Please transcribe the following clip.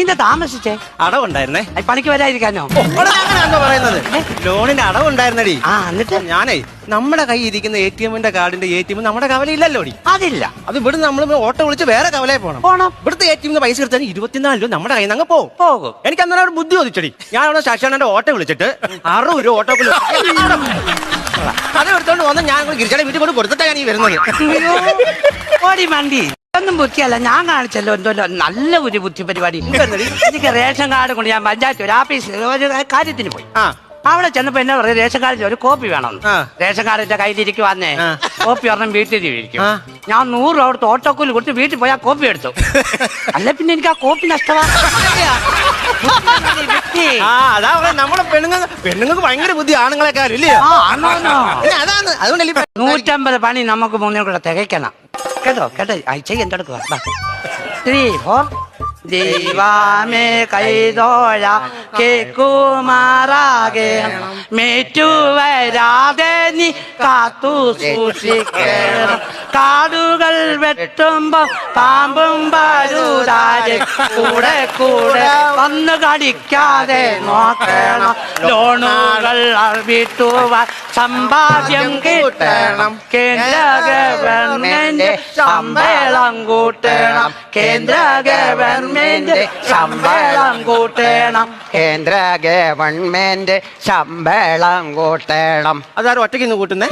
എന്താ താമസിച്ചേ? അടവുണ്ടായിരുന്നേ. പണിക്ക് വരാതിരിക്കാനോ? അങ്ങനെയാണോ പറയുന്നത്? ലോണിന്റെ അടവുണ്ടായിരുന്നടി. എന്നിട്ട് ഞാനേ നമ്മുടെ കയ്യിൽ ഇരിക്കുന്ന എടിഎമ്മിന്റെ കാർഡിന്റെ എടിഎം നമ്മുടെ കവലയില്ലല്ലോ. അതില്ല. അത് ഇവിടുന്ന് നമ്മൾ ഓട്ടോ വിളിച്ച് വേറെ കവലയിൽ പോകണം. ഇവിടുത്തെ എടിഎമ്മിന് പൈസ എടുത്താൽ 24 രൂപ നമ്മുടെ കയ്യിൽ നിന്ന് അങ്ങ് പോകും. എനിക്ക് അന്നേരം ഒരു ബുദ്ധി ചോദിച്ചടി. ഞാൻ അവിടെ ശശാനന്റെ ഓട്ടോ വിളിച്ചിട്ട് 60 രൂപ ഓട്ടോ അത് എടുത്തോണ്ട് വന്ന് ഞാൻ ഗിരിജയുടെ വീട്ടിൽ കൊണ്ട് കൊടുത്തിട്ടാണ് ഞാൻ ഈ വരുന്നത്. ഓടി മണ്ടി ഒന്നും ബുദ്ധിയല്ല, ഞാൻ കാണിച്ചല്ലോ എന്തോ നല്ല ഒരു ബുദ്ധി പരിപാടി. എനിക്ക് റേഷൻ കാർഡ് കൊണ്ട് ഞാൻ പഞ്ചായത്ത് ഒരു ആഫീസിൽ ഒരു കാര്യത്തിന് പോയി. അവിടെ ചെന്നപ്പോ എന്നാ പറയാ, റേഷൻ കാർഡിൽ ഒരു കോപ്പി വേണം. റേഷൻ കാർഡിന്റെ കയ്യിലിരിക്കും വന്നേ, കോപ്പി ഒരെണ്ണം വീട്ടിൽ ഇരിക്കും. ഞാൻ 100 രൂപ കൊടുത്ത് ഓട്ടോക്കൂലി കൊടുത്ത് വീട്ടിൽ പോയി ആ കോപ്പി എടുത്തു. അല്ല പിന്നെ എനിക്ക് ആ കോപ്പി നഷ്ടമാണ്. നമ്മളെ പെണ്ണുങ്ങൾക്ക് ഭയങ്കര ബുദ്ധി ആണുങ്ങളെക്കാൾ ഇല്ലേ? അതാണ്. അതുകൊണ്ടല്ലേ 150 പണി നമുക്ക് 3 കൂടെ തികയ്ക്കണം. കേട്ടോ ചെയ്യ എന്തെടുക്കുക. 3, 4 ദൈവമേ കൈതോഴ കേക്കുമാറാകെ മേറ്റുവരാതെ നീ കാത്തു സൂക്ഷിക്കണം. കാടുകൾ വെട്ടുമ്പോ പാമ്പും പരുതാതെ കൂടെ കൂടെ വന്ന് കടിക്കാതെ നോക്കണം. ലോണുകൾ വിട്ടുവാൻ സമ്പാദ്യം കിട്ടണം. കേന്ദ്ര ഗവൺമെന്റ് ശമ്പളം കൂട്ടണം. കേന്ദ്ര ഗവൺമെന്റ് ശമ്പളം കൂട്ടണം. കേന്ദ്ര ഗവൺമെന്റ് ശമ്പളം കൂട്ടണം. അതാരും ഒറ്റയ്ക്ക് കൂട്ടുന്നേ.